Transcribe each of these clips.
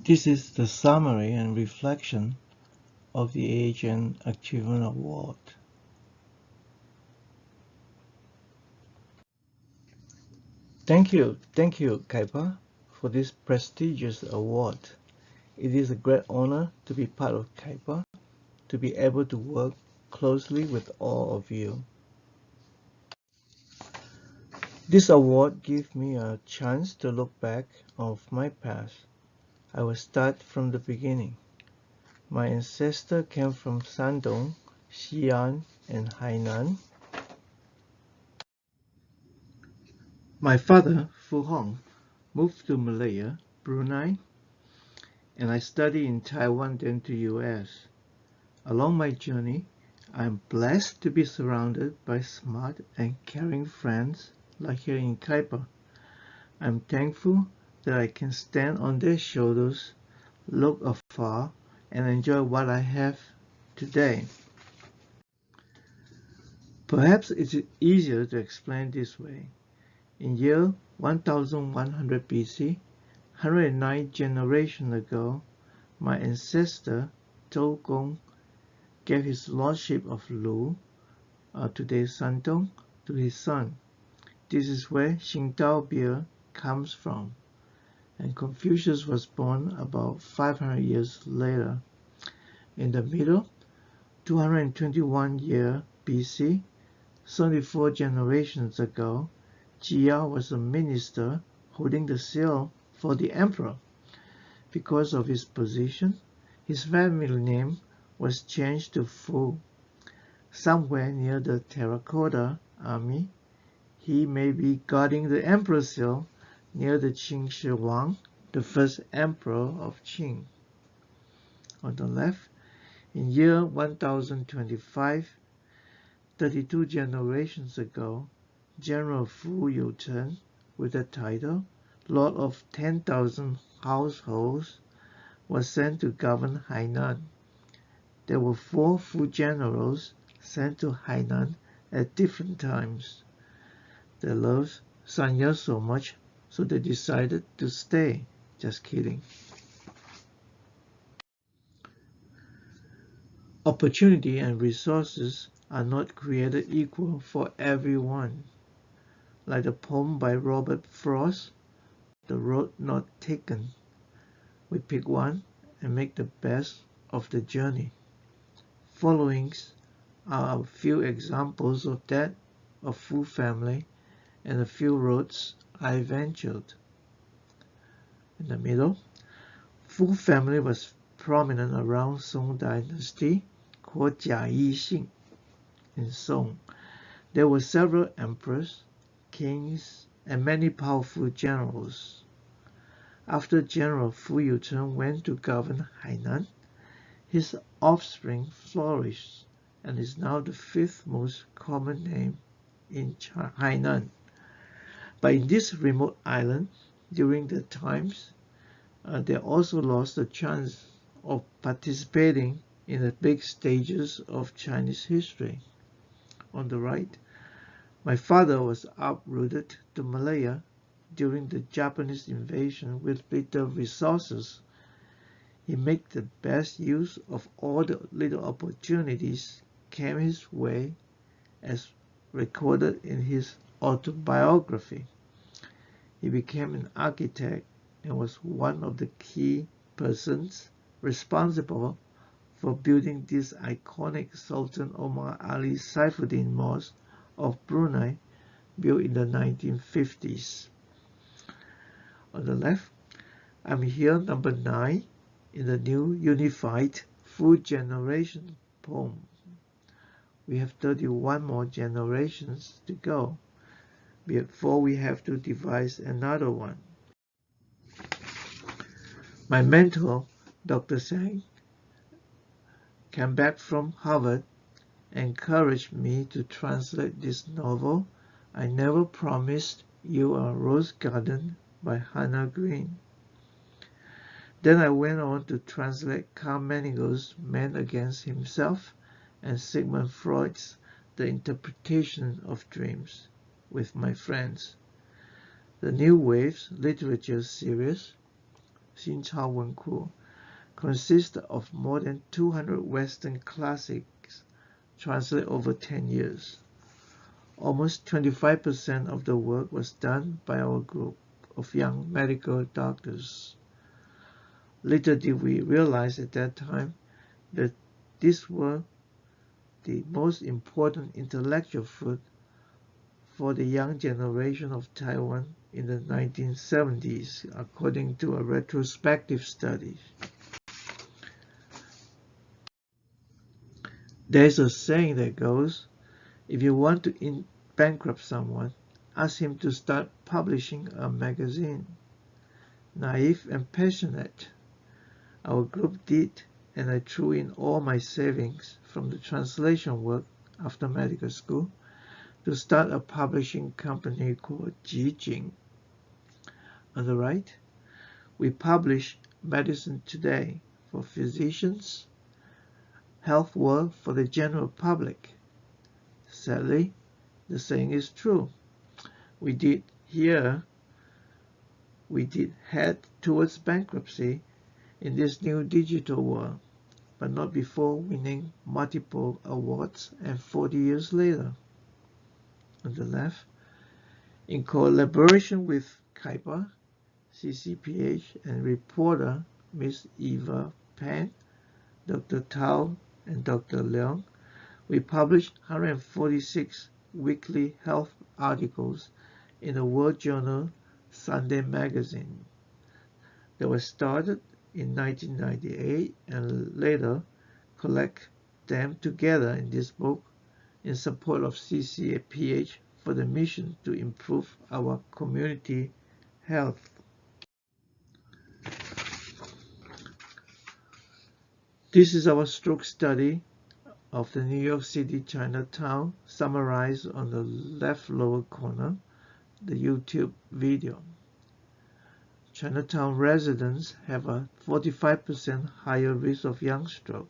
This is the summary and reflection of the AHN Achievement Award. Thank you, Kaipa, for this prestigious award. It is a great honor to be part of Kaipa, to be able to work closely with all of you. This award gives me a chance to look back of my past. I will start from the beginning. My ancestor came from Shandong, Xi'an, and Hainan. My father, Fu Hong, moved to Malaya, Brunei, and I studied in Taiwan, then to US. Along my journey, I am blessed to be surrounded by smart and caring friends like here in Kaipa. I am thankful that I can stand on their shoulders, look afar, and enjoy what I have today. Perhaps it's easier to explain this way. In year 1100 BC, 109 generations ago, my ancestor Zhou Gong gave his lordship of Lu, today's Shandong, to his son. This is where Qingdao beer comes from, and Confucius was born about 500 years later. In the middle, 221 year BC, 74 generations ago, Jia was a minister holding the seal for the emperor. Because of his position, his family name was changed to Fu. Somewhere near the Terracotta Army, he may be guarding the emperor's seal near the Qin Shi Huang, the first emperor of Qin. On the left, in year 1025, 32 generations ago, General Fu Youcheng, with the title Lord of 10,000 Households, was sent to govern Hainan. There were 4 Fu generals sent to Hainan at different times. They loved Sanya so much, so they decided to stay. Just kidding. Opportunity and resources are not created equal for everyone. Like the poem by Robert Frost, The Road Not Taken. We pick one and make the best of the journey. Following are a few examples of that of Fu family and a few roads I ventured. In the middle, Fu family was prominent around Song dynasty, called Jia Yixing. In Song, there were several emperors, kings, and many powerful generals. After General Fu Youcheng went to govern Hainan, his offspring flourished and is now the 5th most common name in Hainan. But in this remote island, during the times, they also lost the chance of participating in the big stages of Chinese history. On the right, my father was uprooted to Malaya during the Japanese invasion with little resources. He made the best use of all the little opportunities came his way, as recorded in his autobiography. He became an architect and was one of the key persons responsible for building this iconic Sultan Omar Ali Saifuddin Mosque of Brunei, built in the 1950s. On the left, I'm here number 9 in the new unified Fu generation poem. We have 31 more generations to go before we have to devise another one. My mentor, Dr. Sang, came back from Harvard and encouraged me to translate this novel, I Never Promised You a Rose Garden by Hannah Green. Then I went on to translate Carl Mening's Man Against Himself and Sigmund Freud's The Interpretation of Dreams with my friends. The New Waves Literature series, Xinchao Wenku, consists of more than 200 Western classics translated over 10 years. Almost 25% of the work was done by our group of young medical doctors. Little did we realize at that time that these were the most important intellectual food for the young generation of Taiwan in the 1970s, according to a retrospective study. There's a saying that goes, if you want to bankrupt someone, ask him to start publishing a magazine. Naive and passionate, our group did, and I threw in all my savings from the translation work after medical school to start a publishing company called Jijing. On the right, we publish Medicine Today for physicians, Health World for the general public. Sadly, the saying is true. We did head towards bankruptcy in this new digital world, but not before winning multiple awards and 40 years later. On the left, in collaboration with Kaipa, CCPH, and reporter Ms. Eva Pan, Dr. Tao, and Dr. Leong, we published 146 weekly health articles in the World Journal Sunday Magazine. They were started in 1998 and later collect them together in this book in support of CCPH for the mission to improve our community health. This is our stroke study of the New York City Chinatown, summarized on the left lower corner, the YouTube video. Chinatown residents have a 45% higher risk of young stroke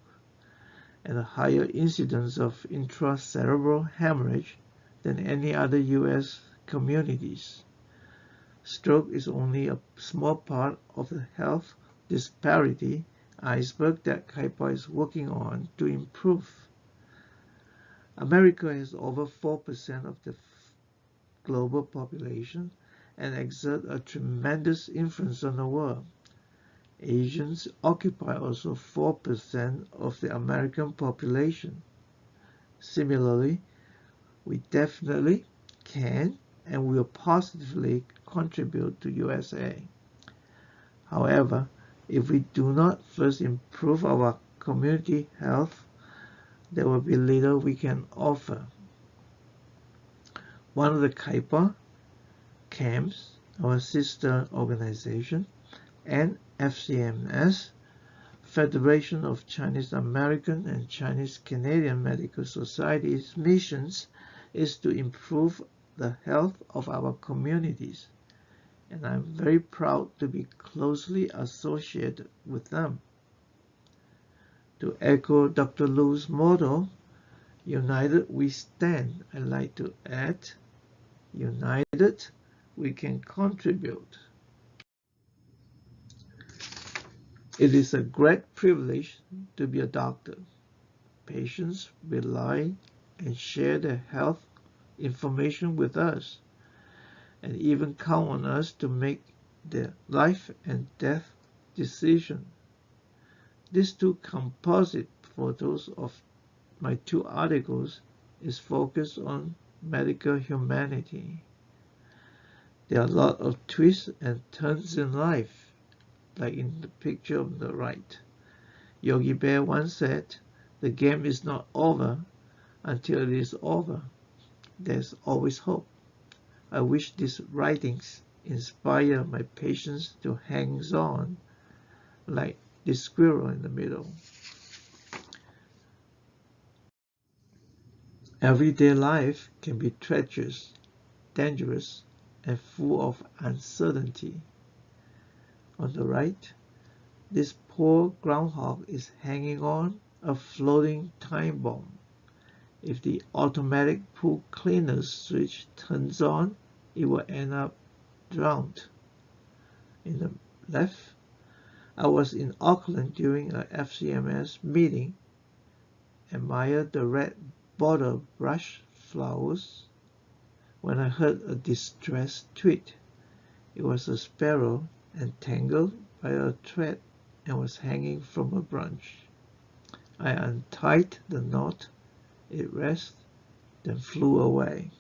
and a higher incidence of intracerebral hemorrhage than any other U.S. communities. Stroke is only a small part of the health disparity iceberg that Kaipa is working on to improve. America has over 4% of the global population and exert a tremendous influence on the world. Asians occupy also 4% of the American population. Similarly, we definitely can and will positively contribute to USA. However, if we do not first improve our community health, there will be little we can offer. One of the Kaipa camps, our sister organization, and FCMS, Federation of Chinese American and Chinese Canadian Medical Societies missions, is to improve the health of our communities, and I'm very proud to be closely associated with them. To echo Dr. Lu's motto, United we stand, I'd like to add, united we can contribute. It is a great privilege to be a doctor. Patients rely and share their health information with us, and even count on us to make their life and death decision. These two composite photos of my two articles is focused on medical humanity. There are a lot of twists and turns in life, like in the picture on the right. Yogi Bear once said, "The game is not over until it is over. There's always hope." I wish these writings inspire my patients to hang on, like this squirrel in the middle. Everyday life can be treacherous, dangerous, and full of uncertainty. On the right, this poor groundhog is hanging on a floating time bomb. If the automatic pool cleaner switch turns on, it will end up drowned. In the left, I was in Auckland during a FCMS meeting, admired the red border brush flowers, when I heard a distress tweet. It was a sparrow entangled by a thread and was hanging from a branch. I untied the knot, it rested, then flew away.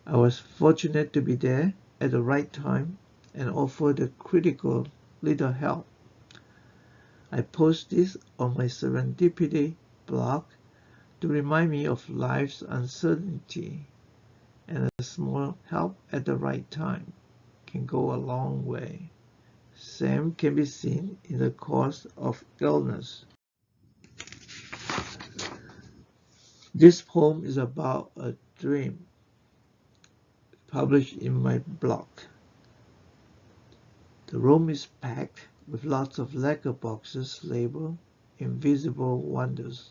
I was fortunate to be there at the right time and offer the critical little help. I post this on my serendipity blog to remind me of life's uncertainty, and a small help at the right time can go a long way. Same can be seen in the course of illness. This poem is about a dream, published in my blog. The room is packed with lots of lacquer boxes labeled Invisible Wonders.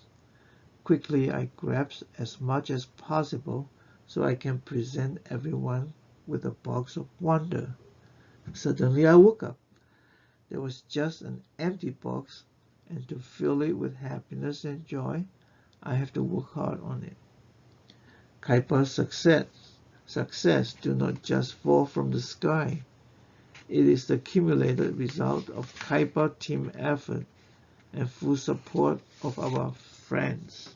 Quickly I grabbed as much as possible so I can present everyone with a box of wonder. Suddenly I woke up. There was just an empty box, and to fill it with happiness and joy, I have to work hard on it. Kaipa's success do not just fall from the sky. It is the cumulated result of Kaipa team effort and full support of our friends.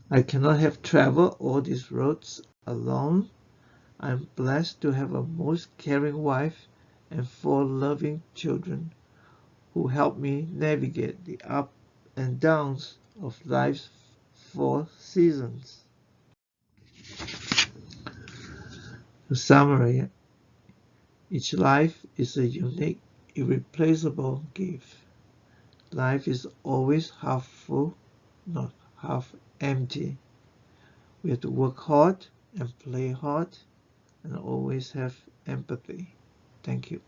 I cannot have traveled all these roads alone. I am blessed to have a most caring wife and 4 loving children who help me navigate the ups and downs of life's 4 seasons. To summarize, each life is a unique, irreplaceable gift. Life is always half full, not half empty. We have to work hard and play hard and always have empathy. Thank you.